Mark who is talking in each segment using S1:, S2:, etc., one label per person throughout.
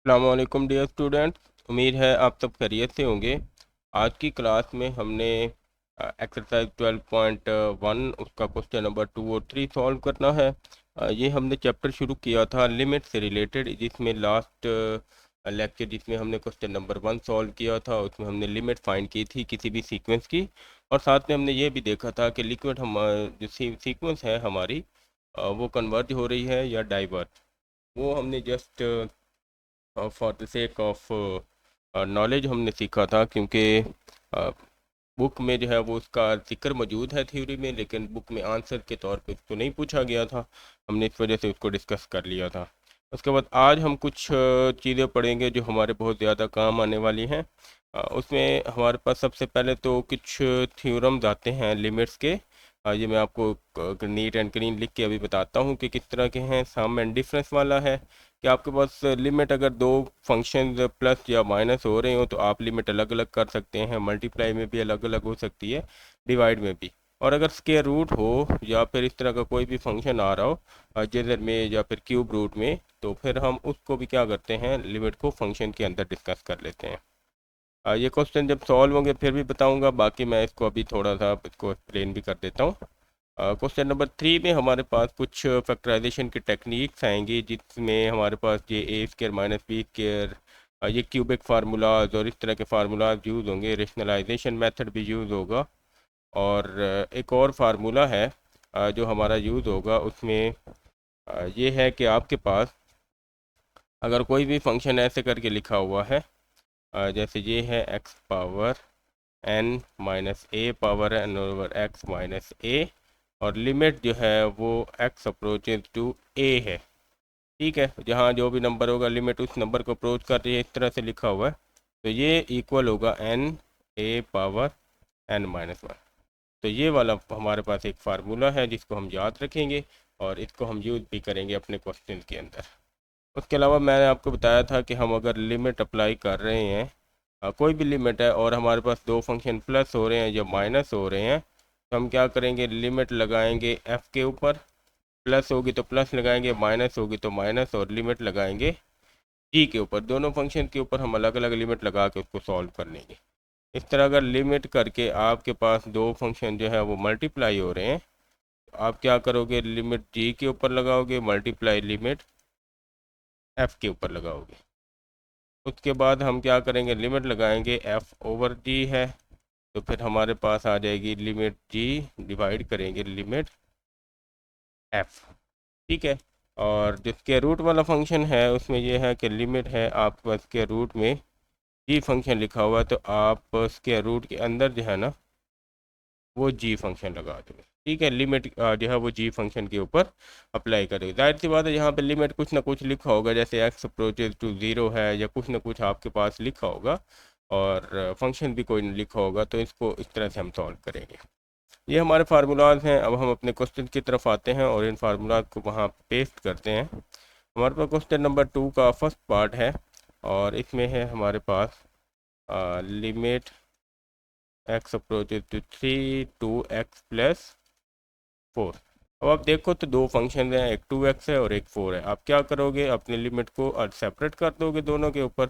S1: अस्सलामुअलैकुम dear students, उम्मीद है आप सब खैरियत से होंगे। आज की क्लास में हमने एक्सरसाइज 12.1 उसका क्वेश्चन नंबर 2 और 3 सॉल्व करना है। ये हमने चैप्टर शुरू किया था लिमिट से रिलेटेड, जिसमें लास्ट लेक्चर जिसमें हमने क्वेश्चन नंबर 1 सॉल्व किया था उसमें हमने लिमिट फाइंड की थी किसी भी सीक्वेंस की। और साथ में हमने ये भी देखा था कि लिक्विड हम जो सीक्वेंस है हमारी वो कन्वर्ज हो रही है या डाइवर्ज। वो हमने just for the sake of knowledge हमने सीखा था, क्योंकि बुक में जो है वो उसका जिक्र मौजूद है थ्योरी में, लेकिन बुक में आंसर के तौर पे उसको नहीं पूछा गया था। हमने इस वजह से उसको डिस्कस कर लिया था। उसके बाद आज हम कुछ चीज़ें पढ़ेंगे जो हमारे बहुत ज़्यादा काम आने वाली हैं। उसमें हमारे पास सबसे पहले तो कुछ थ्योरम्स आते हैं लिमिट्स के। ये मैं आपको नीट एंड क्लीन लिख के अभी बताता हूँ कि किस तरह के हैं। सम एंड डिफरेंस वाला है कि आपके पास लिमिट अगर दो फंक्शंस प्लस या माइनस हो रहे हो तो आप लिमिट अलग अलग कर सकते हैं। मल्टीप्लाई में भी अलग अलग हो सकती है, डिवाइड में भी। और अगर स्क्वायर रूट हो या फिर इस तरह का कोई भी फंक्शन आ रहा हो जेजर में या फिर क्यूब रूट में, तो फिर हम उसको भी क्या करते हैं, लिमिट को फंक्शन के अंदर डिस्कस कर लेते हैं। ये क्वेश्चन जब सॉल्व होंगे फिर भी बताऊंगा, बाकी मैं इसको अभी थोड़ा सा इसको एक्सप्लेन भी कर देता हूँ। क्वेश्चन नंबर 3 में हमारे पास कुछ फैक्टराइजेशन की टेक्निक्स आएंगी, जिसमें हमारे पास ये ए स्क्र माइनस बी स्क्र, ये क्यूबिक फार्मूलाज और इस तरह के फार्मूलाज यूज़ होंगे। रेशनलाइजेशन मेथड भी यूज़ होगा। और एक और फार्मूला है जो हमारा यूज़ होगा उसमें ये है कि आपके पास अगर कोई भी फंक्शन ऐसे करके लिखा हुआ है, जैसे ये है x power n minus a power n over x minus a, और लिमिट जो है वो एक्स अप्रोचेज टू ए है। ठीक है, जहाँ जो भी नंबर होगा लिमिट उस नंबर को अप्रोच कर रही है, इस तरह से लिखा हुआ है, तो ये इक्वल होगा n a power n minus one. तो ये वाला हमारे पास एक फार्मूला है जिसको हम याद रखेंगे और इसको हम यूज़ भी करेंगे अपने क्वेश्चन के अंदर। उसके अलावा मैंने आपको बताया था कि हम अगर लिमिट अप्लाई कर रहे हैं, कोई भी लिमिट है और हमारे पास दो फंक्शन प्लस हो रहे हैं या माइनस हो रहे हैं, तो हम क्या करेंगे, लिमिट लगाएंगे एफ़ के ऊपर। प्लस होगी तो प्लस लगाएंगे, माइनस होगी तो माइनस, और लिमिट लगाएंगे जी के ऊपर। दोनों फंक्शन के ऊपर हम अलग अलग लिमिट लगा के उसको सॉल्व कर लेंगे। इस तरह अगर लिमिट करके आपके पास दो फंक्शन जो है वो मल्टीप्लाई हो रहे हैं, तो आप क्या करोगे, लिमिट जी के ऊपर लगाओगे, मल्टीप्लाई लिमिट एफ़ के ऊपर लगाओगे। उसके बाद हम क्या करेंगे, लिमिट लगाएंगे एफ़ ओवर जी है, तो फिर हमारे पास आ जाएगी लिमिट जी डिवाइड करेंगे लिमिट एफ़। ठीक है। और जो स्क्वायर रूट वाला फंक्शन है उसमें यह है कि लिमिट है आपके पास स्क्वायर रूट में जी फंक्शन लिखा हुआ है, तो आप स्क्वायर रूट के अंदर जो है ना वो जी फंक्शन लगा दो। ठीक है, लिमिट जो है वो जी फंक्शन के ऊपर अप्लाई करें। जाहिर सी बात है यहाँ पे लिमिट कुछ ना कुछ लिखा होगा, जैसे एक्स अप्रोचेज टू ज़ीरो है या कुछ ना कुछ आपके पास लिखा होगा, और फंक्शन भी कोई लिखा होगा, तो इसको इस तरह से हम सॉल्व करेंगे। ये हमारे फार्मूलाज हैं। अब हम अपने क्वेश्चन की तरफ आते हैं और इन फार्मूलाज को वहाँ पेस्ट करते हैं। हमारे पास क्वेश्चन नंबर 2 का फर्स्ट पार्ट है और इसमें है हमारे पास limit x approaches to 3 two x plus 4। अब आप देखो तो दो फंक्शन हैं, एक 2x है और एक 4 है। आप क्या करोगे, अपनी लिमिट को सेपरेट कर दोगे दोनों के ऊपर।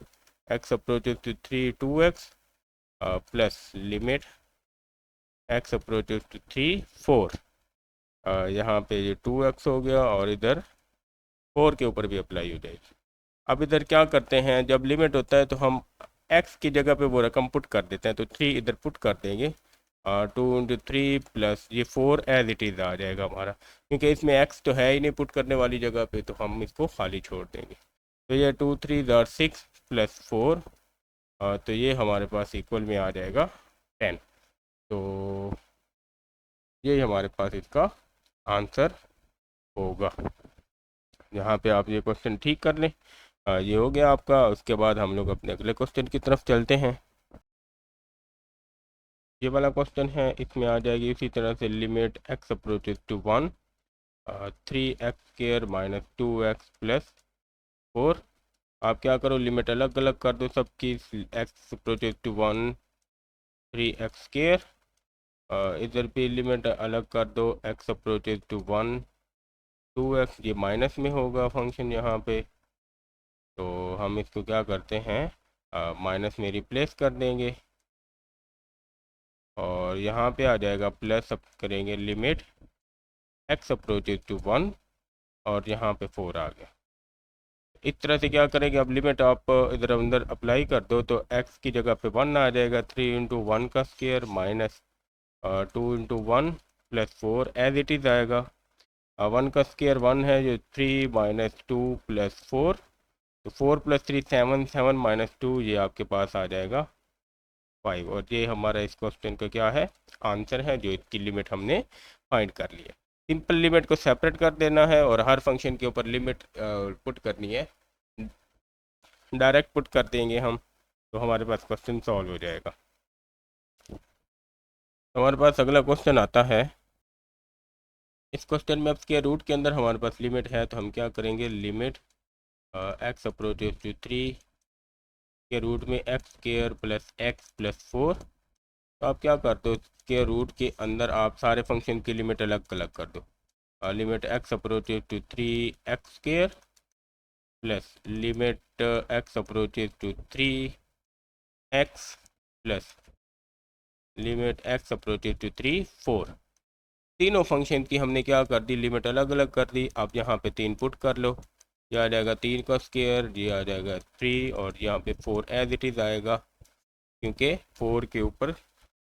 S1: X approaches to 3 2x plus limit x approaches to 3 4। यहाँ पे ये 2x हो गया और इधर 4 के ऊपर भी अप्लाई हो जाएगी। अब इधर क्या करते हैं, जब लिमिट होता है तो हम x की जगह पे वो रकम पुट कर देते हैं, तो 3 इधर पुट कर देंगे। 2 × 3 प्लस ये 4 एज इट इज़ आ जाएगा हमारा, क्योंकि इसमें x तो है ही नहीं पुट करने वाली जगह पे, तो हम इसको खाली छोड़ देंगे। तो ये 2 × 3 = 6 प्लस 4, तो ये हमारे पास इक्वल में आ जाएगा 10। तो ये हमारे पास इसका आंसर होगा। यहाँ पे आप ये क्वेश्चन ठीक कर लें। ये हो गया आपका। उसके बाद हम लोग अपने अगले क्वेश्चन की तरफ चलते हैं। ये वाला क्वेश्चन है, इसमें आ जाएगी इसी तरह से limit x approaches to 1 3x² minus 2x plus 4। आप क्या करो, लिमिट अलग अलग कर दो सबकी। एक्स अप्रोचेज टू 1 3x², इधर भी लिमिट अलग कर दो, एक्स अप्रोचेज टू 1 2x, ये माइनस में होगा फंक्शन यहाँ पे। तो हम इसको क्या करते हैं, माइनस में रिप्लेस कर देंगे और यहाँ पे आ जाएगा प्लस, अब करेंगे लिमिट x अप्रोचेज टू 1 और यहाँ पे 4 आ गया। इस तरह से क्या करेंगे, अब लिमिट आप इधर अंदर अप्लाई कर दो तो x की जगह पे 1 आ जाएगा, 3 इंटू 1 का square minus 2 into 1 plus 4 as it is आएगा। 1 का स्क्वायर 1 है, जो 3 माइनस 2 प्लस 4, तो 4 प्लस 3 7, 7 माइनस 2 ये आपके पास आ जाएगा 5। और ये हमारा इस क्वेश्चन का क्या है, आंसर है, जो इसकी लिमिट हमने फाइंड कर ली है। सिंपल लिमिट को सेपरेट कर देना है और हर फंक्शन के ऊपर लिमिट पुट करनी है, डायरेक्ट पुट कर देंगे हम तो हमारे पास क्वेश्चन सॉल्व हो जाएगा। तो हमारे पास अगला क्वेश्चन आता है। इस क्वेश्चन में अब स्क्वायर रूट के अंदर हमारे पास लिमिट है, तो हम क्या करेंगे, लिमिट x अप्रोचेज टू 3 के रूट में x square plus x plus 4। तो आप क्या कर दो, स्क्वायर रूट के अंदर आप सारे फंक्शन की लिमिट अलग अलग कर दो। Limit x approaches to 3 x square plus limit x approaches to 3 x plus limit x approaches to 3 4। तीनों फंक्शन की हमने क्या कर दी, लिमिट अलग अलग कर दी। आप यहाँ पे 3 पुट कर लो, ये आ जाएगा 3 का स्क्वायर, ये आ जाएगा 3 और यहाँ पे 4 एज इट इज़ आएगा, क्योंकि 4 के ऊपर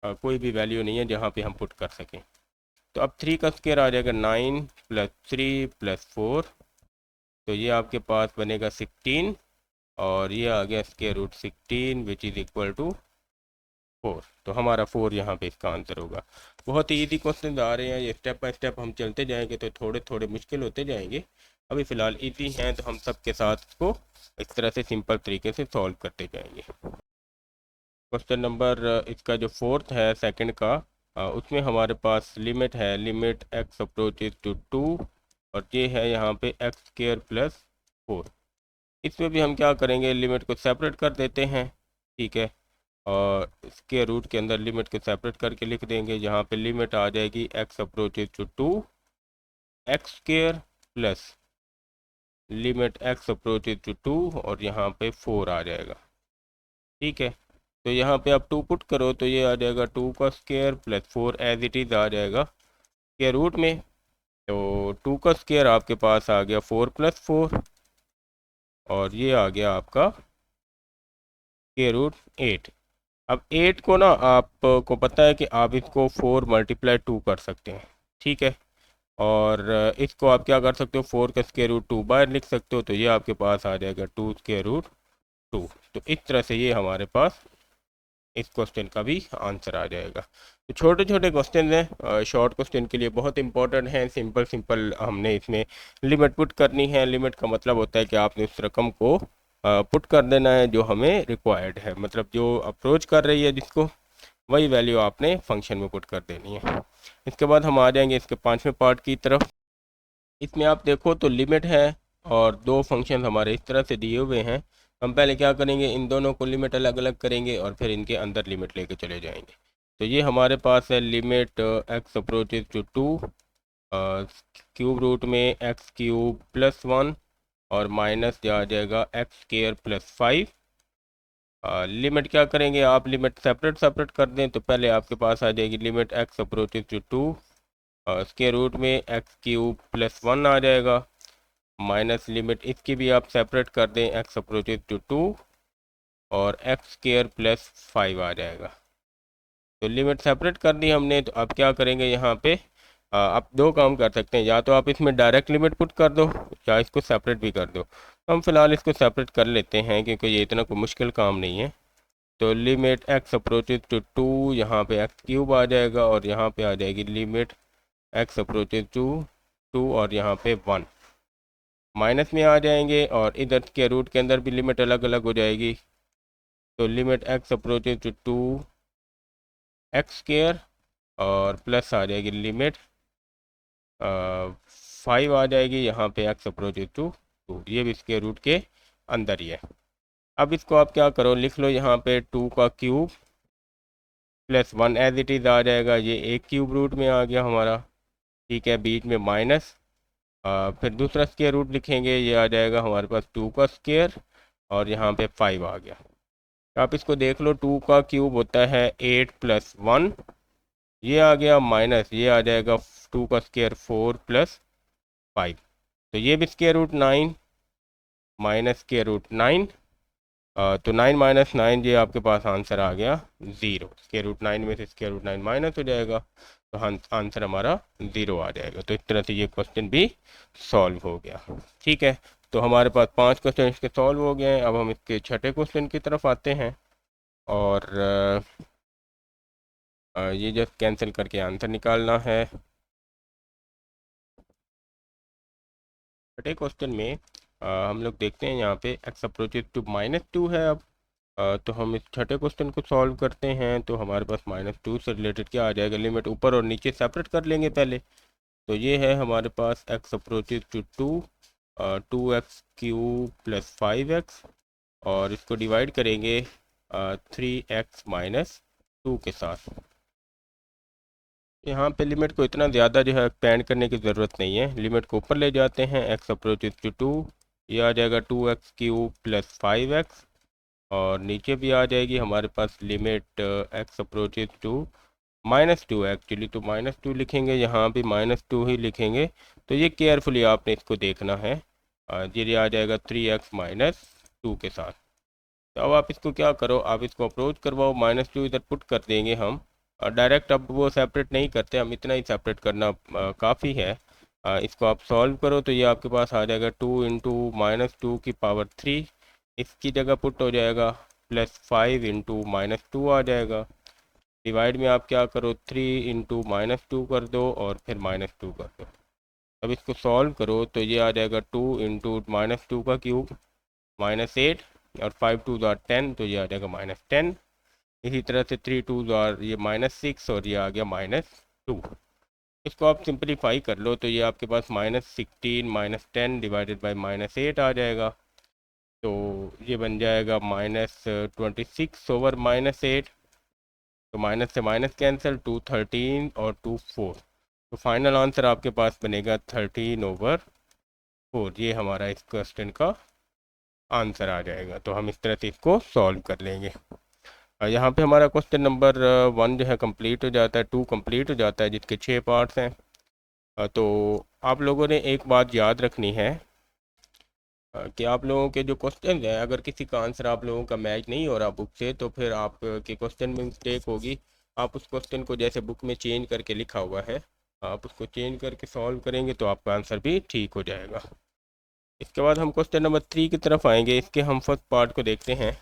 S1: कोई भी वैल्यू नहीं है जहाँ पे हम पुट कर सकें। तो अब 3 का स्क्वायर आ जाएगा 9 प्लस 3 प्लस 4, तो ये आपके पास बनेगा 16 और ये आ गया square root 16 which is equal to 4। तो हमारा 4 यहाँ पे इसका आंसर होगा। बहुत ही ईजी क्वेश्चन आ रहे हैं, ये स्टेप बाय स्टेप हम चलते जाएंगे तो थोड़े थोड़े मुश्किल होते जाएंगे। अभी फ़िलहाल ईजी हैं तो हम सब के साथ इसको इस तरह से सिंपल तरीके से सॉल्व करते जाएंगे। क्वेश्चन नंबर इसका जो फोर्थ है सेकंड का, उसमें हमारे पास लिमिट है, लिमिट x अप्रोचेज टू 2 और ये है यहाँ पे x स्क्वायर प्लस 4। इसमें भी हम क्या करेंगे, लिमिट को सेपरेट कर देते हैं, ठीक है, और इसके रूट के अंदर लिमिट को सेपरेट करके लिख देंगे। यहाँ पे लिमिट आ जाएगी x approaches to 2 x square plus limit x approaches to 2 और यहाँ पे 4 आ जाएगा, ठीक है। तो यहाँ पे आप 2 पुट करो तो ये आ जाएगा 2 का square plus 4 as it is आ जाएगा स्क्वायर रूट में। तो 2 का स्क्वायर आपके पास आ गया 4 प्लस 4 और ये आ गया आपका स्क्वायर रूट 8। अब 8 को ना आपको पता है कि आप इसको 4 मल्टीप्लाई 2 कर सकते हैं, ठीक है, और इसको आप क्या कर सकते हो, 4 का स्क्वायर रूट 2 बाहर लिख सकते हो, तो ये आपके पास आ जाएगा 2 स्क्वायर रूट 2। तो इस तरह से ये हमारे पास इस क्वेश्चन का भी आंसर आ जाएगा। तो छोटे छोटे क्वेश्चन हैं, शॉर्ट क्वेश्चन के लिए बहुत इंपॉर्टेंट हैं। सिंपल सिंपल हमने इसमें लिमिट पुट करनी है। लिमिट का मतलब होता है कि आपने उस रकम को पुट कर देना है जो हमें रिक्वायर्ड है, मतलब जो अप्रोच कर रही है जिसको, वही वैल्यू आपने फंक्शन में पुट कर देनी है। इसके बाद हम आ जाएंगे इसके 5वें पार्ट की तरफ। इसमें आप देखो तो लिमिट है और दो फंक्शन हमारे इस तरह से दिए हुए हैं। हम पहले क्या करेंगे, इन दोनों को लिमिट अलग अलग करेंगे और फिर इनके अंदर लिमिट लेके चले जाएंगे। तो ये हमारे पास है limit x approaches to 2 cube root में एक्स क्यूब प्लस 1 और माइनस आ जाएगा एक्स स्क्वायर प्लस 5। लिमिट क्या करेंगे, आप लिमिट सेपरेट सेपरेट कर दें तो पहले आपके पास आ जाएगी limit x approaches to 2 square root में एक्स क्यूब प्लस 1 आ जाएगा, माइनस लिमिट इसकी भी आप सेपरेट कर दें x अप्रोचेज टू 2 और एक्स स्क्वायर प्लस 5 आ जाएगा। तो लिमिट सेपरेट कर दी हमने, तो अब क्या करेंगे यहाँ पे, आप दो काम कर सकते हैं, या तो आप इसमें डायरेक्ट लिमिट पुट कर दो या इसको सेपरेट भी कर दो। तो हम फिलहाल इसको सेपरेट कर लेते हैं क्योंकि ये इतना कोई मुश्किल काम नहीं है। तो लिमिट x अप्रोचेज टू 2, यहाँ पे एक्स क्यूब आ जाएगा और यहाँ पे आ जाएगी लिमिट x अप्रोचेज टू 2 और यहाँ पे 1 माइनस में आ जाएंगे और इधर के रूट के अंदर भी लिमिट अलग अलग हो जाएगी। तो limit x approaches to 2 x square और प्लस आ जाएगी लिमिट 5 आ जाएगी, यहाँ पे x अप्रोचेज टू 2, ये भी इसके रूट के अंदर ही है। अब इसको आप क्या करो, लिख लो यहाँ पे 2 का cube plus 1 as it is आ जाएगा, ये एक क्यूब रूट में आ गया हमारा, ठीक है, बीच में माइनस, फिर दूसरा स्क्वायर रूट लिखेंगे, ये आ जाएगा हमारे पास 2 का स्क्वायर और यहाँ पे 5 आ गया। आप इसको देख लो, 2 का क्यूब होता है 8 + 1, ये आ गया माइनस, ये आ जाएगा 2 का स्क्वायर 4 + 5, तो ये भी square root 9 minus square root 9, तो 9 - 9 ये आपके पास आंसर आ गया 0। स्क्वायर रूट 9 में से स्क्वायर रूट 9 माइनस हो जाएगा, तो आंसर हमारा 0 आ जाएगा। तो इस तरह से ये क्वेश्चन भी सॉल्व हो गया। ठीक है, तो हमारे पास 5 क्वेश्चन इसके सॉल्व हो गए हैं। अब हम इसके छठे क्वेश्चन की तरफ आते हैं, और ये जस्ट कैंसिल करके आंसर निकालना है। छठे क्वेश्चन में हम लोग देखते हैं यहाँ पे x अप्रोचेज टू -2 है। अब तो हम इस छठे क्वेश्चन को सॉल्व करते हैं। तो हमारे पास -2 से रिलेटेड क्या आ जाएगा, लिमिट ऊपर और नीचे सेपरेट कर लेंगे पहले। तो ये है हमारे पास x approaches to 2x³ + 5x, और इसको डिवाइड करेंगे 3x - 2 के साथ। यहाँ पे लिमिट को इतना ज़्यादा जो है एक्सपेंड करने की ज़रूरत नहीं है, लिमिट को ऊपर ले जाते हैं। x अप्रोचेज टू 2, ये आ जाएगा 2x³ + 5x, और नीचे भी आ जाएगी हमारे पास limit x approaches to -2। Actually तो -2 लिखेंगे, यहाँ भी -2 ही लिखेंगे। तो ये केयरफुली आपने इसको देखना है। ये आ जाएगा 3x - 2 के साथ। तो अब आप इसको क्या करो, आप इसको अप्रोच करवाओ, -2 इधर पुट कर देंगे हम। डायरेक्ट अब वो सेपरेट नहीं करते हम, इतना ही सेपरेट करना काफ़ी है। इसको आप सॉल्व करो तो ये आपके पास आ जाएगा 2 × -2⁻³ इसकी जगह पुट हो जाएगा, +5 × -2 आ जाएगा। डिवाइड में आप क्या करो, 3 × -2 कर दो और फिर -2 कर दो। अब इसको सॉल्व करो तो ये आ जाएगा 2 × -2 का क्यूब -8, और 5 × 2 = 10, तो ये आ जाएगा -10। इसी तरह से 3 × 2 = ये -6, और ये आ गया -2। इसको आप सिंपलीफाई कर लो तो ये आपके पास -16 - 10 डिवाइडेड बाई -8 आ जाएगा। तो ये बन जाएगा -26/8। तो माइनस से माइनस कैंसिल, 2 13 और 2 4, तो फाइनल आंसर आपके पास बनेगा 13/4। ये हमारा इस क्वेश्चन का आंसर आ जाएगा। तो हम इस तरह से इसको सॉल्व कर लेंगे। यहाँ पे हमारा क्वेश्चन नंबर 1 जो है कंप्लीट हो जाता है, 2 कंप्लीट हो जाता है, जिसके 6 पार्ट्स हैं। तो आप लोगों ने एक बात याद रखनी है कि आप लोगों के जो क्वेश्चन हैं, अगर किसी का आंसर आप लोगों का मैच नहीं हो रहा बुक से, तो फिर आप के क्वेश्चन में मिस्टेक होगी। आप उस क्वेश्चन को जैसे बुक में चेंज करके लिखा हुआ है, आप उसको चेंज करके सॉल्व करेंगे तो आपका आंसर भी ठीक हो जाएगा। इसके बाद हम क्वेश्चन नंबर 3 की तरफ आएंगे। इसके हम फर्स्ट पार्ट को देखते हैं।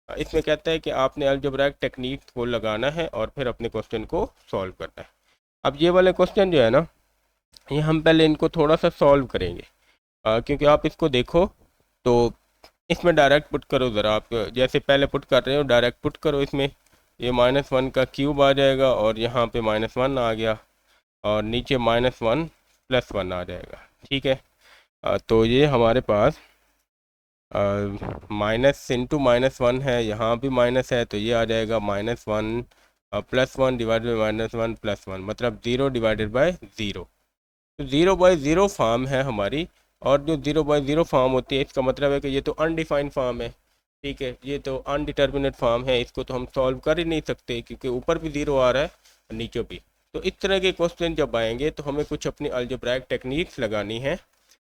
S1: इसमें कहता है कि आपने अलजेब्राइक टेक्निक को लगाना है और फिर अपने क्वेश्चन को सॉल्व करना है। अब ये वाले क्वेश्चन जो है ना, ये हम पहले इनको थोड़ा सा सॉल्व करेंगे, क्योंकि आप इसको देखो तो इसमें डायरेक्ट पुट करो ज़रा, आप जैसे पहले पुट कर रहे हो डायरेक्ट पुट करो इसमें। ये -1 का क्यूब आ जाएगा, और यहाँ पे -1 आ गया, और नीचे -1 + 1 आ जाएगा। ठीक है, तो ये हमारे पास माइनस इंटू -1 है, यहाँ भी माइनस है, तो ये आ जाएगा -1 + 1 डिवाइडेड बाई -1 + 1, मतलब 0 डिवाइडेड बाई 0। तो 0/0 फॉर्म है हमारी, और जो 0/0 फॉर्म होती है इसका मतलब है कि ये तो अनडिफाइंड फॉर्म है। ठीक है, ये तो अनडिटर्मिनेट फॉर्म है, इसको तो हम सॉल्व कर ही नहीं सकते, क्योंकि ऊपर भी 0 आ रहा है नीचे भी। तो इस तरह के क्वेश्चन जब आएंगे तो हमें कुछ अपनी अलजेब्राइक टेक्निक्स लगानी है,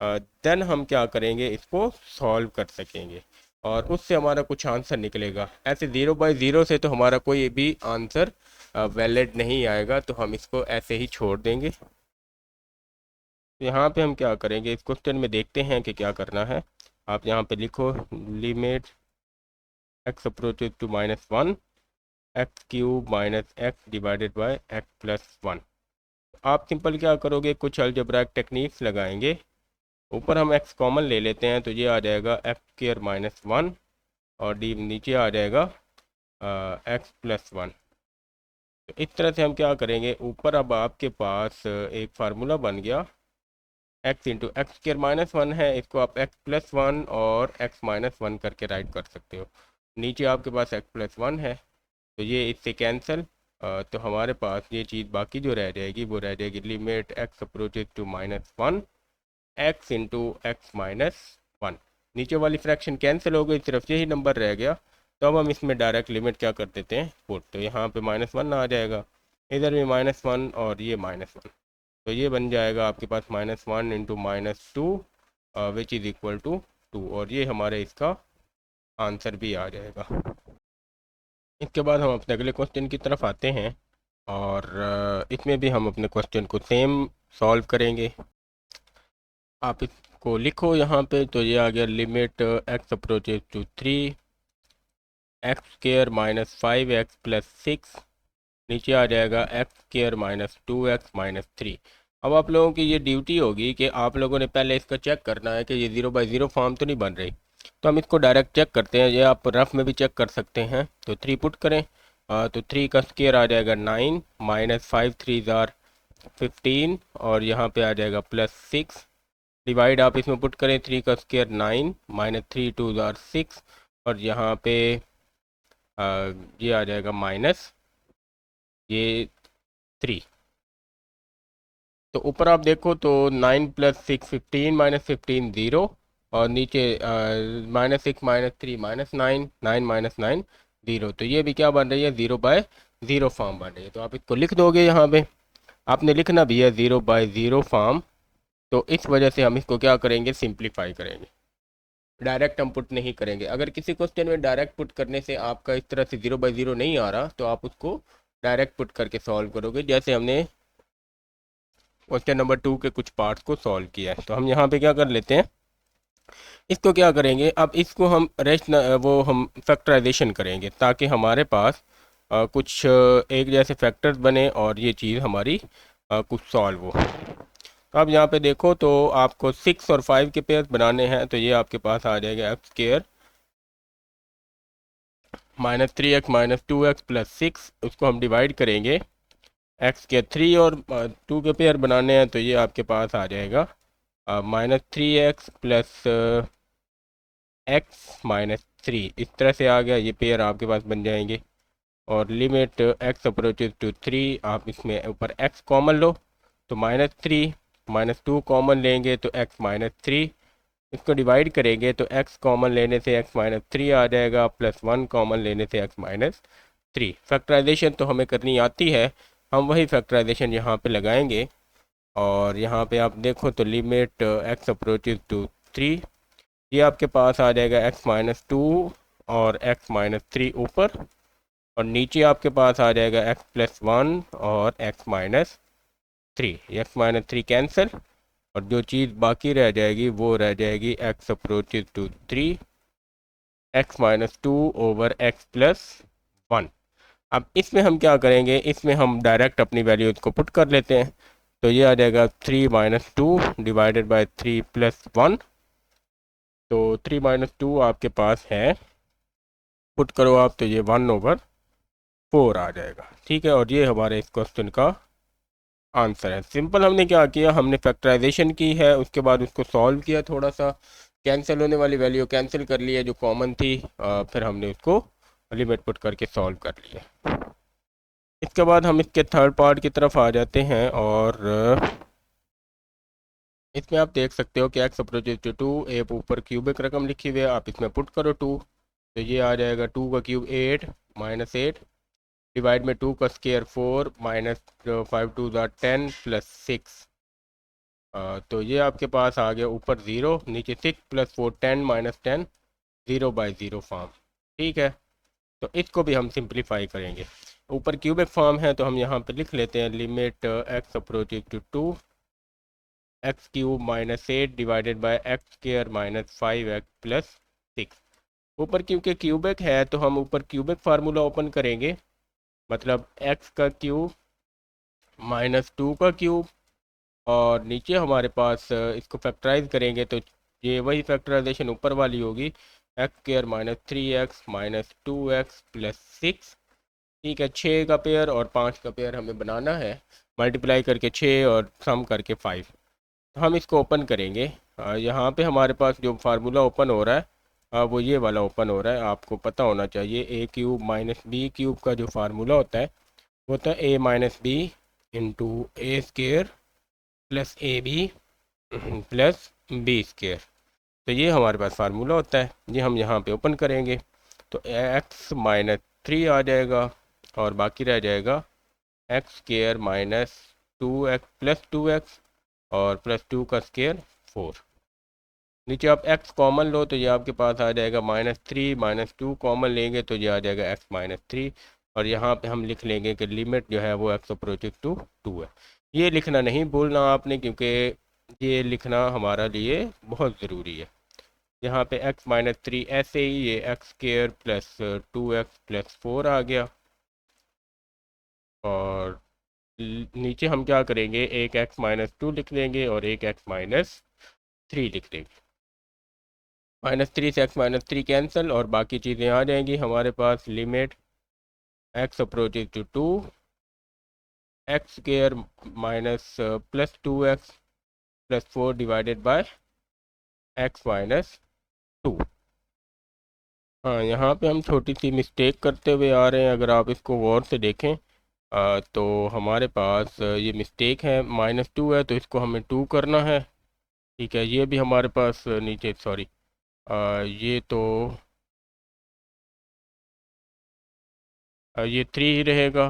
S1: देन हम क्या करेंगे, इसको सॉल्व कर सकेंगे और उससे हमारा कुछ आंसर निकलेगा। ऐसे 0/0 से तो हमारा कोई भी आंसर वैलिड नहीं आएगा, तो हम इसको ऐसे ही छोड़ देंगे। तो यहाँ पे हम क्या करेंगे, इस क्वेश्चन में देखते हैं कि क्या करना है। आप यहाँ पे लिखो limit x approaches to -1 x³ - x divided by x + 1। आप सिंपल क्या करोगे, कुछ अलजेब्राइक टेक्निक्स लगाएंगे। ऊपर हम x कॉमन ले लेते हैं, तो ये आ जाएगा x² - 1, और नीचे आ जाएगा x + 1। तो इस तरह से हम क्या करेंगे, ऊपर अब आपके पास एक फार्मूला बन गया, x × x² - 1 है, इसको आप x + 1 और x - 1 करके राइट कर सकते हो। नीचे आपके पास x + 1 है, तो ये इससे कैंसिल, तो हमारे पास ये चीज़ बाकी जो रह जाएगी वो रह जाएगी limit x approaches to -1 x × x - 1 नीचे वाली फ्रैक्शन कैंसिल हो गई, सिर्फ यही नंबर रह गया। तो अब हम इसमें डायरेक्ट लिमिट क्या कर देते हैं, पुट। तो यहाँ पे -1 आ जाएगा, इधर भी -1 और ये -1। तो ये बन जाएगा आपके पास -1 into -2 which is equal to 2, और ये हमारे इसका आंसर भी आ जाएगा। इसके बाद हम अपने अगले क्वेश्चन की तरफ आते हैं, और इसमें भी हम अपने क्वेश्चन को सेम सॉल्व करेंगे। आप इसको लिखो यहाँ पे। तो ये आ गया limit x approaches to 3 x square -5x + 6, नीचे आ जाएगा x स्क्र -2x - 3। अब आप लोगों की ये ड्यूटी होगी कि आप लोगों ने पहले इसका चेक करना है कि ये 0/0 फॉर्म तो नहीं बन रही। तो हम इसको डायरेक्ट चेक करते हैं, ये आप रफ में भी चेक कर सकते हैं। तो 3 पुट करें, तो 3 का स्क्वायर आ जाएगा 9, -5 3 ज़ार 15, और यहाँ पे आ जाएगा +6। डिवाइड आप इसमें पुट करें, 3 का स्क्वायर 9, -3 2 ज़ार 6, और यहाँ पे ये आ जाएगा ये 3। तो ऊपर आप देखो तो 9 + 6 15, -15 0, और नीचे -6 -3 -9, 9 - 9 0। तो ये भी क्या बन रही है, 0/0 फॉर्म बन रही है। तो आप इसको लिख दोगे, यहाँ पे आपने लिखना भी है 0/0 फॉर्म। तो इस वजह से हम इसको क्या करेंगे, सिंप्लीफाई करेंगे, डायरेक्ट हम पुट नहीं करेंगे। अगर किसी क्वेश्चन में डायरेक्ट पुट करने से आपका इस तरह से 0/0 नहीं आ रहा, तो आप उसको डायरेक्ट पुट करके सॉल्व करोगे, जैसे हमने क्वेश्चन नंबर 2 के कुछ पार्ट्स को सॉल्व किया है। तो हम यहाँ पे क्या कर लेते हैं, इसको क्या करेंगे, अब इसको हम हम फैक्टराइजेशन करेंगे, ताकि हमारे पास कुछ एक जैसे फैक्टर्स बने और ये चीज़ हमारी कुछ सॉल्व हो। तो अब यहाँ पे देखो, तो आपको 6 और 5 के पेयर्स बनाने हैं। तो ये आपके पास आ जाएगा x स्क्वायर -3x - 2x + 6, उसको हम डिवाइड करेंगे। x के 3 और 2 के पेयर बनाने हैं, तो ये आपके पास आ जाएगा -3x + x - 3। इस तरह से आ गया, ये पेयर आपके पास बन जाएंगे। और लिमिट x अप्रोचेज टू 3, आप इसमें ऊपर x कॉमन लो, तो -3 -2 कॉमन लेंगे तो x - 3, इसको डिवाइड करेंगे तो x कॉमन लेने से x - 3 आ जाएगा, +1 कॉमन लेने से x - 3। फैक्टराइजेशन तो हमें करनी आती है, हम वही फैक्टराइजेशन यहाँ पे लगाएंगे। और यहाँ पे आप देखो तो लिमिट x अप्रोचेज टू 3, ये आपके पास आ जाएगा x - 2 और x - 3 ऊपर, और नीचे आपके पास आ जाएगा x +1 और x - 3। x - 3 कैंसिल, और जो चीज़ बाकी रह जाएगी वो रह जाएगी x approaches to 3 x - 2 over x + 1। अब इसमें हम क्या करेंगे, इसमें हम डायरेक्ट अपनी वैल्यूज़ को पुट कर लेते हैं। तो ये आ जाएगा 3 - 2 डिवाइडेड बाय 3 + 1। तो 3 - 2 आपके पास है, पुट करो आप, तो ये 1/4 आ जाएगा। ठीक है, और ये हमारे इस क्वेश्चन का आंसर है। सिंपल हमने क्या किया, हमने फैक्टराइजेशन की है, उसके बाद उसको सॉल्व किया, थोड़ा सा कैंसिल होने वाली वैल्यू कैंसिल कर लिया जो कॉमन थी, फिर हमने उसको लिमिट पुट करके सॉल्व कर लिया। इसके बाद हम इसके थर्ड पार्ट की तरफ आ जाते हैं, और इसमें आप देख सकते हो कि x अप्रोचेज टू 2, ए ऊपर क्यूबिक रकम लिखी हुई है, आप इसमें पुट करो 2, तो ये आ जाएगा 2 का क्यूब 8 -8 डिवाइड में 2 का स्क्वायर 4 -5 2 10 + 6। तो ये आपके पास आ गया ऊपर 0, नीचे 6 + 4 10 -10 0/0 फॉर्म। ठीक है, तो इसको भी हम सिंप्लीफाई करेंगे। ऊपर क्यूबिक फॉर्म है, तो हम यहाँ पे लिख लेते हैं limit x approaches to 2 x³ -8 divided by x² - 5x + 6। ऊपर क्योंकि क्यूबिक है, तो हम ऊपर क्यूबिक फार्मूला ओपन करेंगे, मतलब x का क्यूब -2 का क्यूब, और नीचे हमारे पास इसको फैक्टराइज करेंगे, तो ये वही फैक्टराइजेशन ऊपर वाली होगी, x² - 3x - 2x + 6। ठीक है, 6 का पेयर और 5 का पेयर हमें बनाना है, मल्टीप्लाई करके 6 और सम करके 5। तो हम इसको ओपन करेंगे। यहाँ पे हमारे पास जो फार्मूला ओपन हो रहा है, वो ये वाला ओपन हो रहा है। आपको पता होना चाहिए a³ - b³ का जो फार्मूला होता है, वो होता है a - b into a² + ab + b²। तो ये हमारे पास फार्मूला होता है, ये हम यहाँ पे ओपन करेंगे तो x माइनस 3 आ जाएगा और बाकी रह जाएगा x square minus 2x plus 2x और प्लस 2 का स्केयर 4। नीचे आप x कॉमन लो तो ये आपके पास आ जाएगा -3, -2 कॉमन लेंगे तो ये आ जाएगा x -3 और यहाँ पे हम लिख लेंगे कि लिमिट जो है वो x अप्रोचेस टू 2 है। ये लिखना नहीं भूलना आपने, क्योंकि ये लिखना हमारा लिए बहुत ज़रूरी है। यहाँ पे x -3 ऐसे ही ये x square plus 2x plus 4 आ गया और नीचे हम क्या करेंगे, एक x -2 लिख लेंगे और एक x -3 लिख लेंगे। -3 से x -3 कैंसिल और बाकी चीज़ें आ जाएंगी हमारे पास। Limit x approaches to 2 x square minus plus 2x plus 4 divided by x -2। हाँ, यहाँ पे हम छोटी सी मिस्टेक करते हुए आ रहे हैं, अगर आप इसको गौर से देखें तो हमारे पास ये मिस्टेक है, -2 है तो इसको हमें 2 करना है। ठीक है, ये भी हमारे पास नीचे सॉरी ये तो ये 3 ही रहेगा।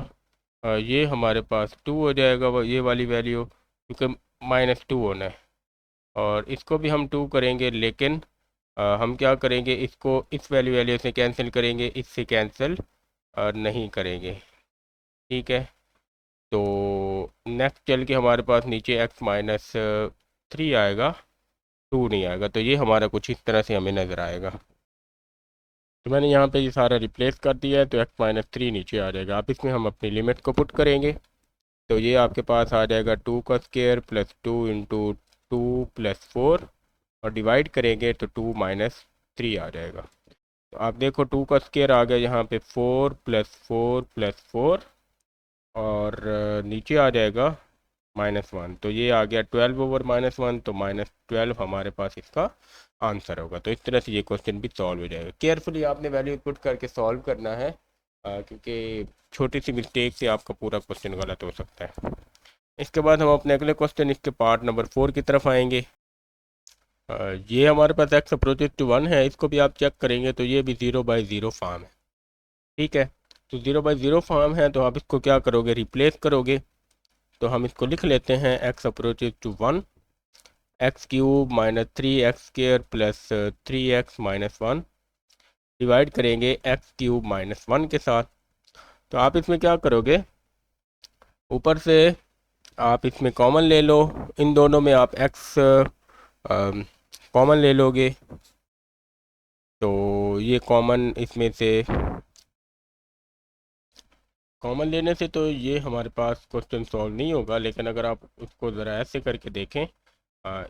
S1: ये हमारे पास 2 हो जाएगा ये वाली वैल्यू, क्योंकि -2 होना है और इसको भी हम 2 करेंगे, लेकिन हम क्या करेंगे, इसको इस वैल्यू वैल्यू से कैंसिल करेंगे, इससे कैंसिल नहीं करेंगे। ठीक है, तो नेक्स्ट चल के हमारे पास नीचे x -3 आएगा, 2 नहीं आएगा, तो ये हमारा कुछ इस तरह से हमें नज़र आएगा। तो मैंने यहाँ पे ये सारा रिप्लेस कर दिया है तो x -3 नीचे आ जाएगा। अब इसमें हम अपनी लिमिट को पुट करेंगे तो ये आपके पास आ जाएगा 2 का स्केयर प्लस 2 इंटू 2 प्लस 4 और डिवाइड करेंगे तो 2 -3 आ जाएगा। तो आप देखो 2 का स्केयर आ गया यहाँ पे 4 प्लस 4 प्लस 4 और नीचे आ जाएगा -1, तो ये आ गया 12 ओवर -1, तो -12 हमारे पास इसका आंसर होगा। तो इस तरह से ये क्वेश्चन भी सॉल्व हो जाएगा। केयरफुली आपने वैल्यू पुट करके सॉल्व करना है, क्योंकि छोटी सी मिस्टेक से आपका पूरा क्वेश्चन गलत हो सकता है। इसके बाद हम अपने अगले क्वेश्चन इसके पार्ट नंबर 4 की तरफ आएंगे। ये हमारे पास x अप्रोचेस टू 1 है, इसको भी आप चेक करेंगे तो ये भी 0/0 फॉर्म है। ठीक है, तो 0/0 फॉर्म है तो आप इसको क्या करोगे, रिप्लेस करोगे। तो हम इसको लिख लेते हैं x approaches to 1 x³ -3x square plus 3x -1 divide करेंगे x³ -1 के साथ। तो आप इसमें क्या करोगे, ऊपर से आप इसमें कॉमन ले लो, इन दोनों में आप x कॉमन ले लोगे तो ये कॉमन इसमें से कॉमन लेने से तो ये हमारे पास क्वेश्चन सॉल्व नहीं होगा, लेकिन अगर आप उसको ज़रा ऐसे करके देखें,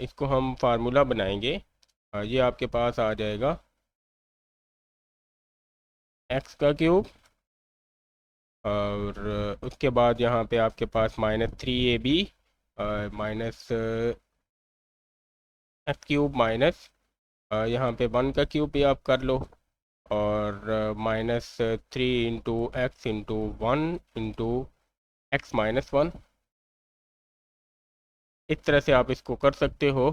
S1: इसको हम फार्मूला बनाएंगे। ये आपके पास आ जाएगा x का क्यूब और उसके बाद यहाँ पे आपके पास -3ab माइनस x³ माइनस यहाँ पे 1 का क्यूब भी आप कर लो और -3 into x into 1 into x -1। इस तरह से आप इसको कर सकते हो,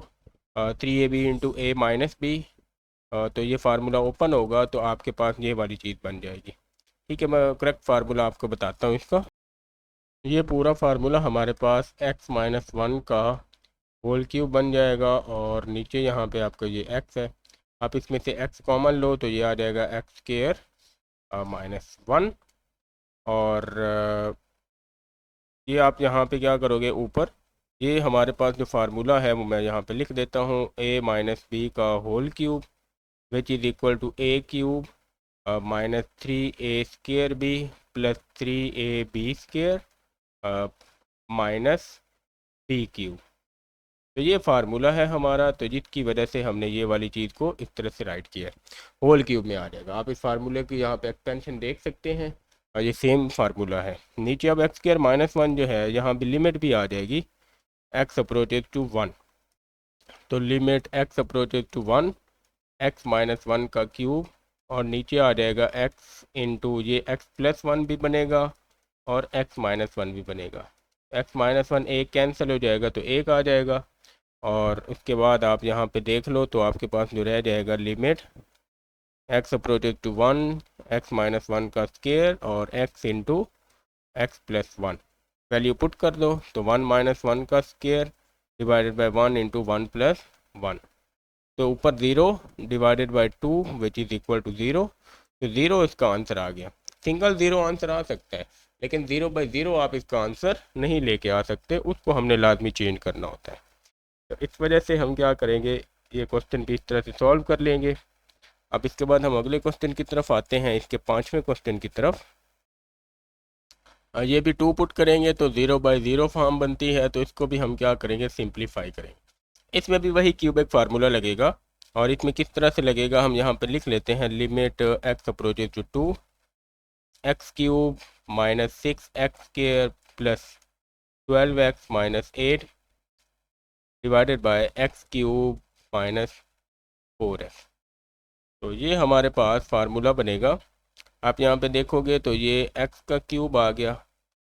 S1: 3ab into a minus B. तो ये फार्मूला ओपन होगा तो आपके पास ये वाली चीज़ बन जाएगी। ठीक है, मैं करेक्ट फार्मूला आपको बताता हूँ इसका। ये पूरा फार्मूला हमारे पास x -1 का होल क्यूब बन जाएगा और नीचे यहाँ पे आपका ये x है, आप इसमें से x कॉमन लो तो ये आ जाएगा x स्केयर -1 और ये आप यहाँ पे क्या करोगे, ऊपर ये हमारे पास जो फार्मूला है वो मैं यहाँ पे लिख देता हूँ, a -b का whole cube which is equal to a³ -3a square b plus 3ab square minus b³। तो ये फार्मूला है हमारा, तो जिसकी वजह से हमने ये वाली चीज़ को इस तरह से राइट किया है, होल क्यूब में आ जाएगा। आप इस फार्मूले की यहाँ पे एक्सपेंशन देख सकते हैं और ये सेम फार्मूला है। नीचे अब x स्क्वायर -1 जो है यहाँ भी लिमिट भी आ जाएगी x अप्रोचेज टू 1, तो limit x approaches to 1 x -1 का क्यूब और नीचे आ जाएगा x इंटू ये x +1 भी बनेगा और x -1 भी बनेगा। x -1 एक कैंसिल हो जाएगा तो एक आ जाएगा और उसके बाद आप यहाँ पे देख लो तो आपके पास जो रह जाएगा limit x approaches to 1 x minus 1 का स्केयर और x into x plus 1 value put कर दो तो 1 माइनस 1 का square divided by 1 into 1 plus 1, तो ऊपर 0 divided by 2 which is equal to 0, तो 0 इसका आंसर आ गया। सिंगल 0 आंसर आ सकता है, लेकिन 0/0 आप इसका आंसर नहीं लेके आ सकते, उसको हमने लाजमी चेंज करना होता है। तो इस वजह से हम क्या करेंगे, ये क्वेश्चन भी इस तरह से सॉल्व कर लेंगे। अब इसके बाद हम अगले क्वेश्चन की तरफ आते हैं, इसके 5वें क्वेश्चन की तरफ। ये भी 2 पुट करेंगे तो 0/0 फॉर्म बनती है, तो इसको भी हम क्या करेंगे, सिंप्लीफाई करेंगे। इसमें भी वही क्यूबिक फार्मूला लगेगा, और इसमें किस तरह से लगेगा हम यहाँ पर लिख लेते हैं। Limit x approaches to 2 x cube minus 6x square plus 12x minus 8 divided by x cube minus 4x। तो ये हमारे पास फार्मूला बनेगा। आप यहाँ पे देखोगे तो ये x का क्यूब आ गया,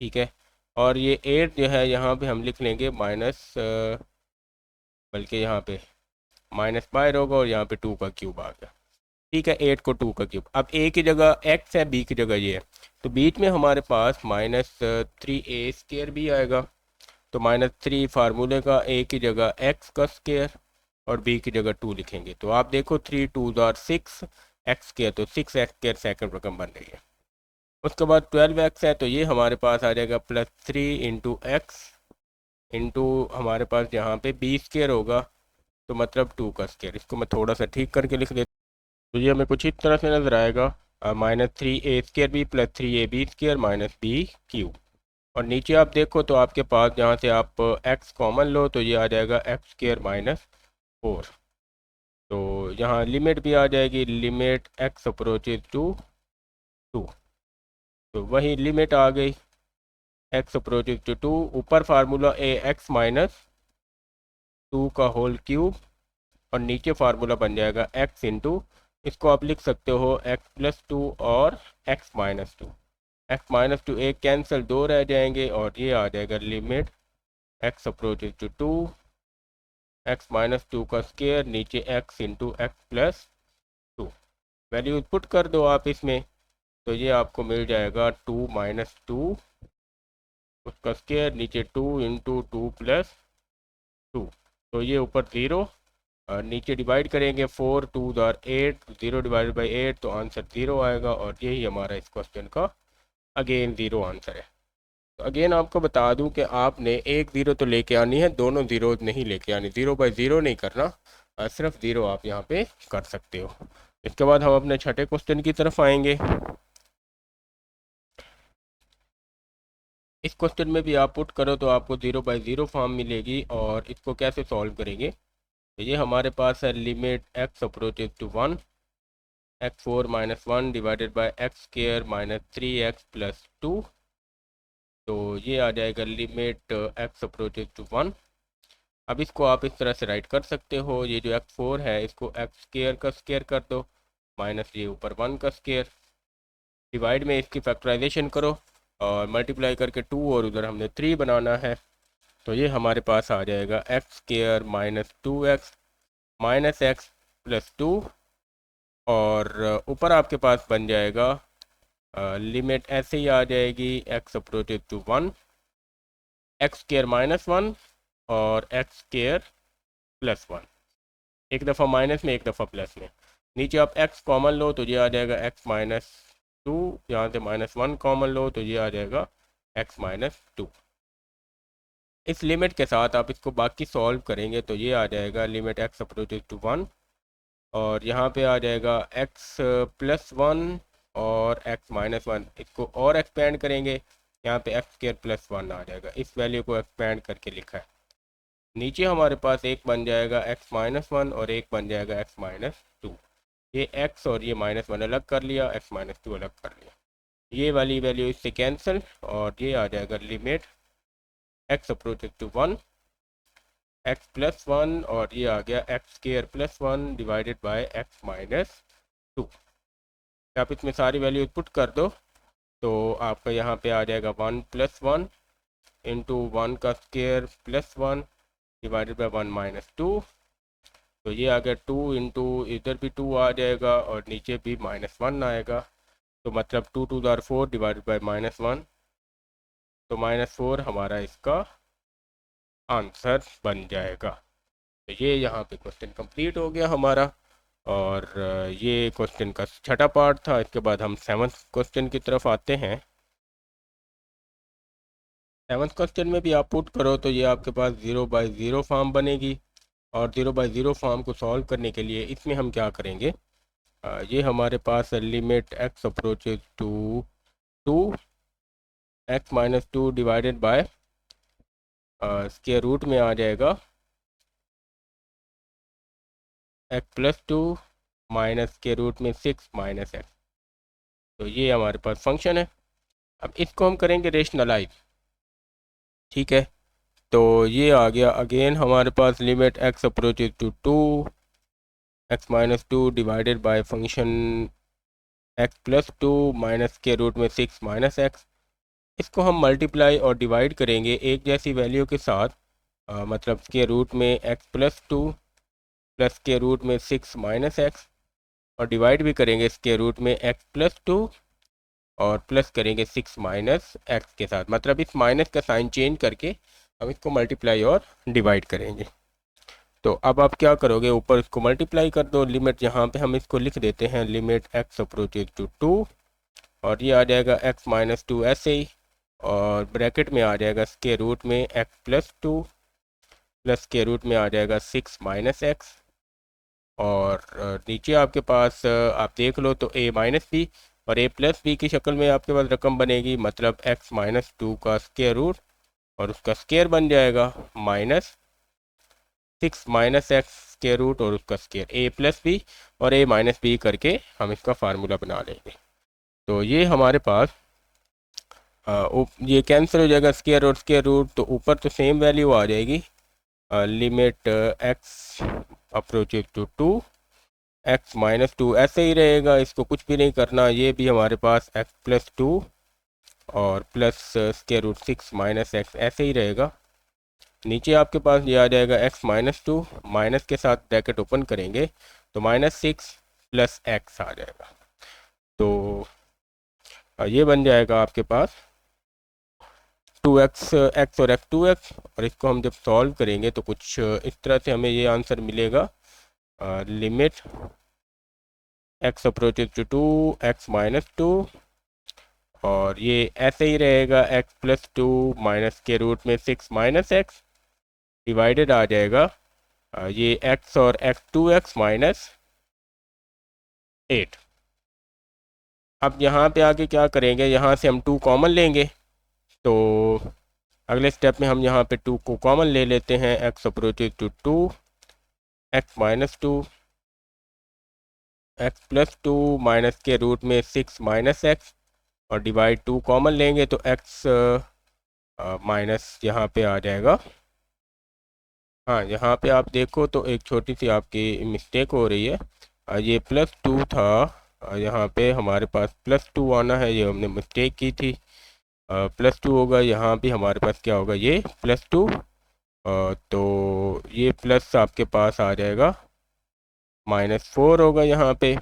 S1: ठीक है, और ये 8 जो है यहाँ पे हम लिख लेंगे माइनस, बल्कि यहाँ पे माइनस बाहर होगा और यहाँ पे 2 का क्यूब आ गया, ठीक है, 8 को 2 का क्यूब। अब a की जगह x है, b की जगह ये है, तो बीच में हमारे पास माइनस 3a स्क्वायर भी आएगा, तो -3 फार्मूले का a की जगह x का स्क्वायर और b की जगह 2 लिखेंगे। तो आप देखो 3 2 आर 6 x स्क्वायर, तो 6x स्क्वायर सेकंड रकम बन रही है। उसके बाद 12x है, तो ये हमारे पास आ जाएगा +3 इंटू एक्स इंटू हमारे पास यहाँ पे b स्क्वायर होगा, तो मतलब 2 का स्क्वायर। इसको मैं थोड़ा सा ठीक करके लिख देता हूँ, तो ये हमें कुछ इस तरह से नज़र आएगा, -3a square b plus 3ab square minus b cube. और नीचे आप देखो तो आपके पास जहाँ से आप x कॉमन लो तो ये आ जाएगा x स्क्वायर माइनस 4, तो यहाँ लिमिट भी आ जाएगी, लिमिट x अप्रोचेज टू 2, तो वही लिमिट आ गई x अप्रोचेज टू 2, ऊपर फार्मूला a x माइनस 2 का होल क्यूब, और नीचे फार्मूला बन जाएगा x इंटू, इसको आप लिख सकते हो x प्लस 2 और x माइनस 2, x माइनस 2 एक कैंसिल, 2 रह जाएंगे, और ये आ जाएगा limit x approaches to 2 x minus 2 का स्क्वायर, नीचे x into x plus 2। Value put कर दो आप इसमें, तो ये आपको मिल जाएगा 2 माइनस 2 उसका स्क्वायर, नीचे 2 इंटू 2 प्लस 2, तो ये ऊपर 0 और नीचे डिवाइड करेंगे, 4 2 आर 8, 0 डिवाइडेड बाई 8, तो आंसर 0 आएगा, और यही हमारा इस क्वेश्चन का अगेन 0 आंसर है। तो अगेन आपको बता दूं कि आपने एक 0 तो लेके आनी है, दोनों 0 नहीं लेके आनी, 0/0 नहीं करना, सिर्फ 0 आप यहाँ पे कर सकते हो। इसके बाद हम अपने छठे क्वेश्चन की तरफ आएंगे। इस क्वेश्चन में भी आप पुट करो तो आपको 0/0 फॉर्म मिलेगी, और इसको कैसे सॉल्व करेंगे, तो ये हमारे पास है limit x approaches to 1 x4 minus 1 divided by x square minus 3x plus 2, तो ये आ जाएगा लिमिट x अप्रोचेज टू 1। अब इसको आप इस तरह से राइट कर सकते हो, ये जो x4 है इसको x स्क्वायर का स्क्वायर कर दो, माइनस ये ऊपर 1 का स्क्वायर, डिवाइड में इसकी फैक्टराइजेशन करो और मल्टीप्लाई करके 2, और उधर हमने 3 बनाना है, तो ये हमारे पास आ जाएगा x square minus 2x minus x plus 2, और ऊपर आपके पास बन जाएगा लिमिट ऐसे ही आ जाएगी x approaches to 1 x square minus 1 और x स्क्वायर प्लस 1, एक दफ़ा माइनस में एक दफ़ा प्लस में, नीचे आप x कॉमन लो तो ये आ जाएगा x माइनस 2, यहाँ से -1 कॉमन लो तो ये आ जाएगा x माइनस 2। इस लिमिट के साथ आप इसको बाकी सॉल्व करेंगे तो ये आ जाएगा लिमिट x अप्रोचेज टू 1, और यहाँ पे आ जाएगा x प्लस 1 और x माइनस 1, इसको और एक्सपेंड करेंगे, यहाँ पे x स्क्वायर प्लस 1 आ जाएगा, इस वैल्यू को एक्सपेंड करके लिखा है। नीचे हमारे पास एक बन जाएगा x माइनस 1 और एक बन जाएगा x माइनस 2, ये x और ये -1 अलग कर लिया, x माइनस 2 अलग कर लिया, ये वाली वैल्यू इससे कैंसिल, और ये आ जाएगा limit x approaches to 1 x plus 1, और ये आ गया x square plus 1 divided by x minus 2। आप इसमें सारी वैल्यू पुट कर दो तो आपका यहाँ पे आ जाएगा 1 प्लस 1 इंटू 1 का square plus 1 divided bye 1 minus 2, तो ये आ गया 2 इंटू इधर भी 2 आ जाएगा और नीचे भी -1 आएगा, तो मतलब 2 2 जार 4 डिवाइडेड बाय -1, तो -4 हमारा इसका आंसर बन जाएगा। तो ये यहाँ पे क्वेश्चन कंप्लीट हो गया हमारा, और ये क्वेश्चन का छठा पार्ट था। इसके बाद हम 7th क्वेश्चन की तरफ आते हैं। 7th क्वेश्चन में भी आप पुट करो तो ये आपके पास 0/0 फॉर्म बनेगी, और 0/0 फॉर्म को सॉल्व करने के लिए इसमें हम क्या करेंगे, ये हमारे पास limit x approaches to 2x-2 divided by square root में आ जाएगा x+2 माइनस स्क्वायर रूट में 6 माइनस x। तो ये हमारे पास फंक्शन है। अब इसको हम करेंगे रेशनलाइज, ठीक है। तो ये आ गया अगेन हमारे पास limit x approaches to 2x-2 divided by function x+2 minus square root में 6 माइनस x। इसको हम मल्टीप्लाई और डिवाइड करेंगे एक जैसी वैल्यू के साथ, मतलब स्क्वायर रूट में x+2 प्लस स्क्वायर रूट में 6 माइनस x, और डिवाइड भी करेंगे स्क्वायर रूट में x+2 और प्लस करेंगे 6 माइनस x के साथ, मतलब इस माइनस का साइन चेंज करके हम इसको मल्टीप्लाई और डिवाइड करेंगे। तो अब आप क्या करोगे, ऊपर इसको मल्टीप्लाई कर दो, लिमिट यहाँ पे हम इसको लिख देते हैं लिमिट x अप्रोचेज टू 2, और ये आ जाएगा x-2 ऐसे ही, और ब्रैकेट में आ जाएगा स्क्वायर रूट में x+2 प्लस स्क्वायर रूट में आ जाएगा 6 माइनस x, और नीचे आपके पास आप देख लो तो a-b और a+b की शक्ल में आपके पास रकम बनेगी, मतलब x-2 का स्क्वायर रूट और उसका स्क्वायर बन जाएगा minus 6 minus x square root और उसका स्क्वायर a+b और a-b करके हम इसका फार्मूला बना लेंगे। तो ये हमारे पास ये कैंसिल हो जाएगा स्क्वायर और स्क्वायर रूट, तो ऊपर तो सेम वैल्यू आ जाएगी, limit x approaches to 2x-2 ऐसे ही रहेगा, इसको कुछ भी नहीं करना। ये भी हमारे पास x+2 और plus square root 6 minus x ऐसे ही रहेगा। नीचे आपके पास ये आ जाएगा x-2 माइनस के साथ ब्रैकेट ओपन करेंगे तो -6 प्लस x आ जाएगा। तो ये बन जाएगा आपके पास 2x x और x2x, और इसको हम जब सॉल्व करेंगे तो कुछ इस तरह से हमें ये आंसर मिलेगा, limit x approaches to 2x-2, और ये ऐसे ही रहेगा x+2 माइनस के रूट में 6 माइनस x डिवाइडेड आ जाएगा ये x और x2x माइनस 8। अब यहाँ पे आके क्या करेंगे, यहाँ से हम 2 कॉमन लेंगे, तो अगले स्टेप में हम यहाँ पे 2 को कॉमन ले लेते हैं, x approaches to 2x-2 x+2 minus के रूट में 6 माइनस x, और डिवाइड 2 कॉमन लेंगे तो x माइनस यहाँ पे आ जाएगा। हाँ, यहाँ पे आप देखो तो एक छोटी सी आपकी मिस्टेक हो रही है, ये +2 था, यहाँ पे हमारे पास +2 आना है, ये हमने मिस्टेक की थी। +2 होगा, यहाँ भी हमारे पास क्या होगा, ये +2, तो ये प्लस आपके पास आ जाएगा -4 होगा यहाँ पे,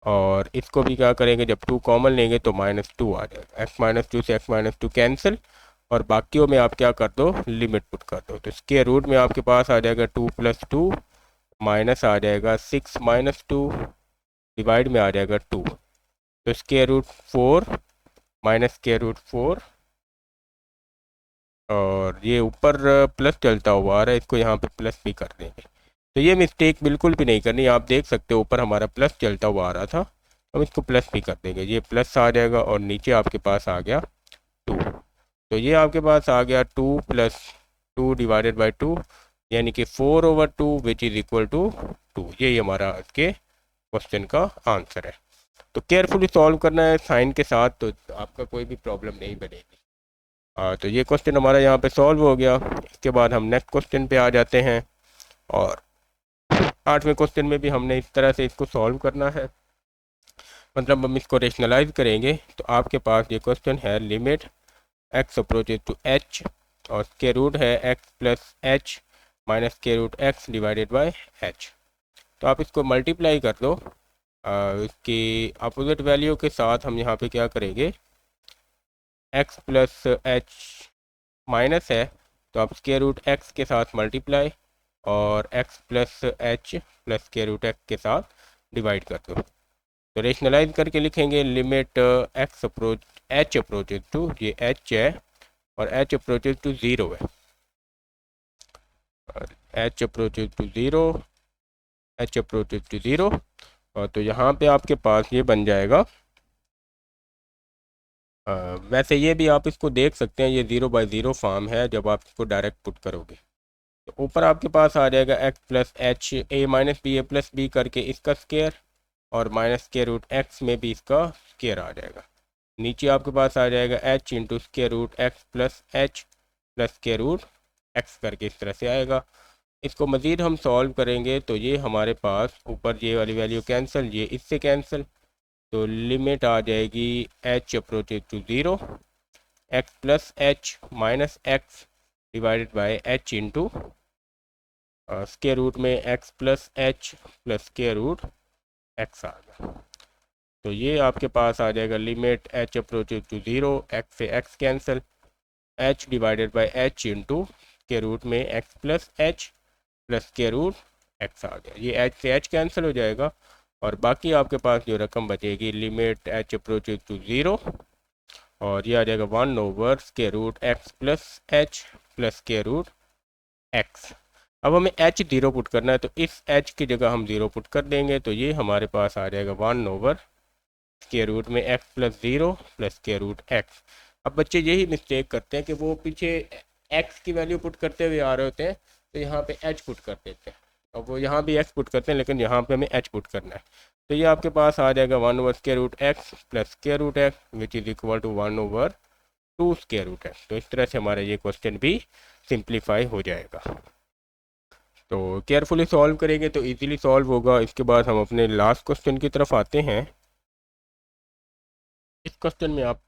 S1: और इसको भी क्या करेंगे, जब 2 कॉमन लेंगे तो -2 आ जाएगा। x-2 से x-2 कैंसिल, और बाकियों में आप क्या कर दो, लिमिट पुट कर दो, तो स्क्वायर रूट में आपके पास आ जाएगा 2 + 2 माइनस आ जाएगा 6 - 2 डिवाइड में आ जाएगा 2, तो square root 4 minus square root 4, और ये ऊपर प्लस चलता हुआ आ रहा है, इसको यहाँ पे प्लस भी कर देंगे। तो ये मिस्टेक बिल्कुल भी नहीं करनी, आप देख सकते हो ऊपर हमारा प्लस चलता हुआ आ रहा था, हम इसको प्लस भी कर देंगे, ये प्लस आ जाएगा, और नीचे आपके पास आ गया 2, तो ये आपके पास आ गया 2 + 2 डिवाइडेड बाई 2, यानी कि 4/2 विच इज़ इक्वल टू 2। यही हमारा इसके क्वेश्चन का आंसर है। तो केयरफुली सॉल्व करना है साइन के साथ, तो आपका कोई भी प्रॉब्लम नहीं बनेगी। तो ये क्वेश्चन हमारा यहाँ पे सॉल्व हो गया। इसके बाद हम नेक्स्ट क्वेश्चन पे आ जाते हैं, और 8वें क्वेश्चन में भी हमने इस तरह से इसको सॉल्व करना है, मतलब हम इसको रेशनलाइज करेंगे। तो आपके पास ये क्वेश्चन है, limit x approaches to h, और स्क्वायर रूट है x + h minus square root x divided by h. तो आप इसको मल्टीप्लाई कर दो, इसकी अपोजिट वैल्यू के साथ हम यहाँ पे क्या करेंगे, एक्स प्लस एच माइनस है तो आप स्क्वायर रूट एक्स के साथ मल्टीप्लाई और x plus h plus square root x के साथ डिवाइड कर दो। तो रेशनलाइज करके लिखेंगे limit x approach h approaches to, ये एच है और एच अप्रोचेज टू ज़ीरो है, h approaches to zero, h approaches to zero. और तो यहाँ पे आपके पास ये बन जाएगा, वैसे ये भी आप इसको देख सकते हैं, ये 0/0 फॉर्म है जब आप इसको डायरेक्ट पुट करोगे। तो ऊपर आपके पास आ जाएगा x plus h a minus b a plus b करके इसका स्क्वायर, और माइनस स्क्वायर रूट एक्स में भी इसका स्क्वायर आ जाएगा। नीचे आपके पास आ जाएगा h into square root x plus h plus square root x करके इस तरह से आएगा। इसको मज़ीद हम सॉल्व करेंगे तो ये हमारे पास ऊपर ये वाली वैल्यू कैंसिल, ये इससे कैंसिल, तो लिमिट आ जाएगी h approaches to zero, x plus h minus x divided by h into square root में x plus h plus square root x आ गया। तो ये आपके पास आ जाएगा limit h approaches to zero, x से x cancel, h divided by h into square root में x plus h plus square root x आ गया। ये एच से एच कैंसिल हो जाएगा और बाकी आपके पास जो रकम बचेगी limit h approaches to zero, और ये आ जाएगा 1 over square root x plus h plus square root x. अब हमें एच ज़ीरो पुट करना है तो इस एच की जगह हम ज़ीरो पुट कर देंगे, तो ये हमारे पास आ जाएगा 1 ओवर स्क्वायर रूट में x plus zero plus square root x. अब बच्चे यही मिस्टेक करते हैं कि वो पीछे एक्स की वैल्यू पुट करते हुए आ रहे होते हैं तो यहाँ पे एच पुट कर देते हैं, और वो यहाँ भी एक्स पुट करते हैं लेकिन यहाँ पे हमें एच पुट करना है। तो ये आपके पास आ जाएगा 1 over square root x plus square root x which is equal to 1 over 2 square root x. तो इस तरह से हमारा ये क्वेश्चन भी सिंप्लीफाई हो जाएगा। तो केयरफुली सॉल्व करेंगे तो इजीली सॉल्व होगा। इसके बाद हम अपने लास्ट क्वेश्चन की तरफ आते हैं। इस क्वेश्चन में आप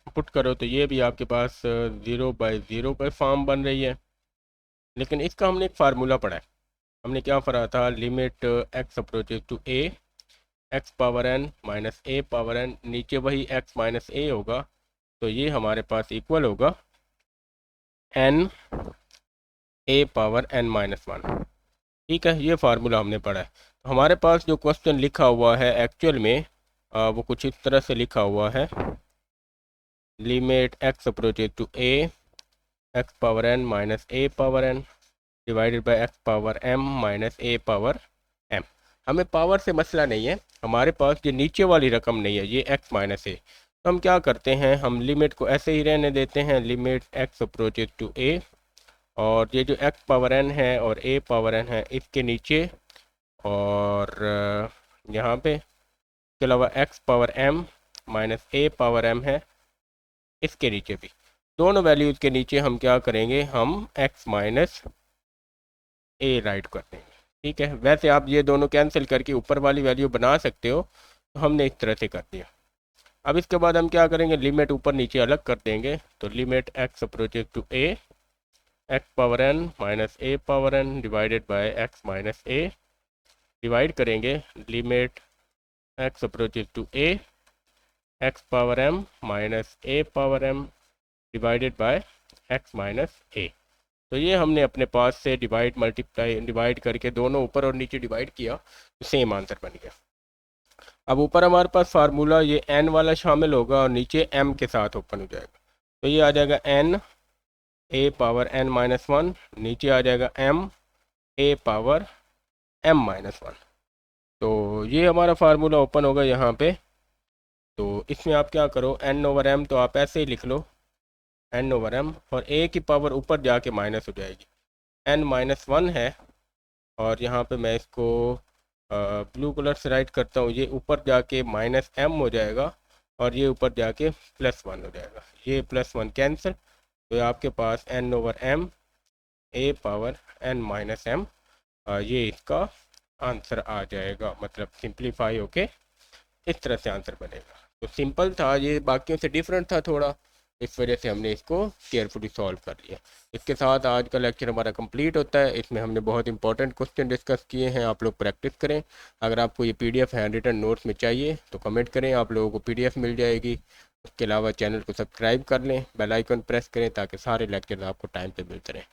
S1: पुट करो तो ये भी आपके पास 0/0 पर फॉर्म बन रही है, लेकिन इसका हमने एक फार्मूला पढ़ा है। हमने क्या पढ़ा था, limit x approaches to a x power n minus a power n, नीचे वही एक्स माइनस ए होगा, तो ये हमारे पास इक्वल होगा n a power n minus one. ठीक है, ये फार्मूला हमने पढ़ा है। तो हमारे पास जो क्वेश्चन लिखा हुआ है एक्चुअल में वो कुछ इस तरह से लिखा हुआ है, limit x approaches to a x power n minus a power n divided by x power m minus a power m. हमें पावर से मसला नहीं है, हमारे पास ये नीचे वाली रकम नहीं है, ये एक्स माइनस ए। तो हम क्या करते हैं, हम लिमिट को ऐसे ही रहने देते हैं, लिमिट एक्स अप्रोचेज टू ए, और ये जो एक्स पावर एन है और ए पावर एन है इसके नीचे, और यहाँ पे इसके अलावा x power m minus a power M है इसके नीचे भी। दोनों वैल्यूज़ के नीचे हम क्या करेंगे, हम एक्स माइनस ए राइट कर देंगे। ठीक है, वैसे आप ये दोनों कैंसिल करके ऊपर वाली वैल्यू बना सकते हो, तो हमने इस तरह से कर दिया। अब इसके बाद हम क्या करेंगे, लिमिट ऊपर नीचे अलग कर देंगे, तो limit x approaches to a x power n minus a power n divided by x minus a, divide करेंगे limit x approaches to a x power m minus a power m divided by x minus a. तो ये हमने अपने पास से divide करके दोनों ऊपर और नीचे डिवाइड किया तो सेम आंसर बन गया। अब ऊपर हमारे पास फार्मूला ये एन वाला शामिल होगा और नीचे एम के साथ ओपन हो जाएगा, तो ये आ जाएगा n a power n minus one, नीचे आ जाएगा m a power m minus one. तो ये हमारा फार्मूला ओपन होगा यहाँ पे। तो इसमें आप क्या करो, एन ओवर एम तो आप ऐसे ही लिख लो एन ओवर एम, और ए की पावर ऊपर जाके माइनस हो जाएगी, एन माइनस वन है, और यहाँ पे मैं इसको ब्लू कलर से राइट करता हूँ, ये ऊपर जाके माइनस एम हो जाएगा और ये ऊपर जाके प्लस वन हो जाएगा, ये प्लस वन कैंसिल, तो आपके पास n over m a power n minus m, ये इसका आंसर आ जाएगा, मतलब सिंप्लीफाई होके इस तरह से आंसर बनेगा। तो सिंपल था ये, बाकियों से डिफरेंट था थोड़ा, इस वजह से हमने इसको केयरफुली सॉल्व कर लिया। इसके साथ आज का लेक्चर हमारा कंप्लीट होता है। इसमें हमने बहुत इंपॉर्टेंट क्वेश्चन डिस्कस किए हैं, आप लोग प्रैक्टिस करें। अगर आपको ये PDF हैंड रिटन नोट्स में चाहिए तो कमेंट करें, आप लोगों को PDF मिल जाएगी। उसके अलावा चैनल को सब्सक्राइब कर लें, बेल आइकन प्रेस करें ताकि सारे लेक्चर आपको टाइम पे मिलते रहें।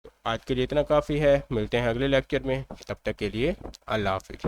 S1: तो आज के लिए इतना काफ़ी है, मिलते हैं अगले लेक्चर में, तब तक के लिए अल्लाह हाफिज़।